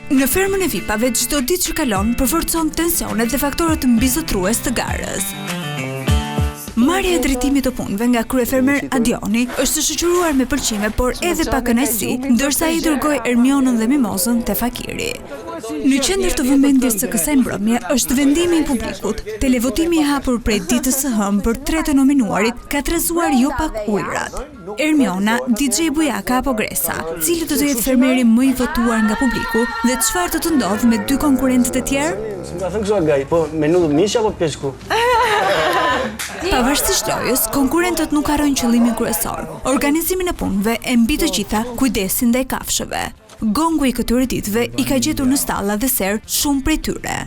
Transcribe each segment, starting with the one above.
Në fermën e vipave, çdo ditë që kalon përforcon tensionet dhe faktorët mbizotrues të garës. Marrja e drejtimit të punëve nga kryefermer Adioni është shoqëruar me pëlqime, por edhe pa kënaqësi, ndërsa ai dërgoi Ermionën dhe Mimozën te fakiri. Në qendër të vëmendjes së kësaj mbrëmje është vendimi i publikut. Televotimi i hapur prej ditës së hënë për 3 të nominuarit ka trezuar jo pak ujërat. Ermiona, DJ Bujaka apo Gresa, cili do të jetë fermeri më i votuar nga publiku dhe çfarë do të ndodhë me 2 konkurrentët e tjerë? S'ma thënë kështu gaj, po menudo mish apo peshku? Pavarësisht lojës, konkurrentët nuk harrojnë qëllimin kryesor, organizimin e punëve e mbi të gjitha kujdesin ndaj kafshëve. Gongu i këtyre ditëve i ka gjetur në stalla dhe ser shumë prej tyre.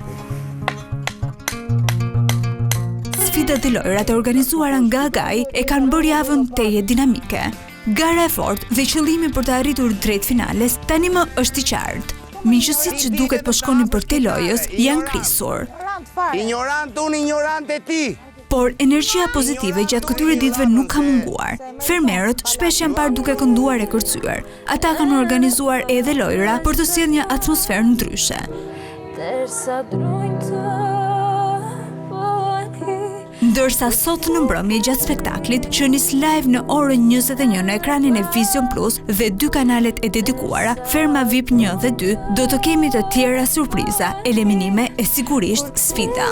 Sfidat dhe lojrat e organizuara nga Agaj e kanë bërë javën teje dinamike. Gara e fortë dhe qëllimi për të arritur drejt finales tani më është i qartë. Miqësitë që duket po shkonin për te lojës janë krisur. Ignorant unë, ignorant e ti. Por energjia pozitive gjatë këtyre ditëve nuk ka munguar. Fermerët shpesh janë parë duke kënduar e kërcyer. Ata kanë organizuar edhe lojra për të sjellë një atmosferë ndryshe. Ndërsa sot në mbrëmje gjatë spektaklit që nis live në orën 21 në ekranin e Vision Plus dhe 2 kanalet e dedikuara, Ferma VIP 1 dhe 2, do të kemi të tjera surpriza, eliminime e sigurisht sfida.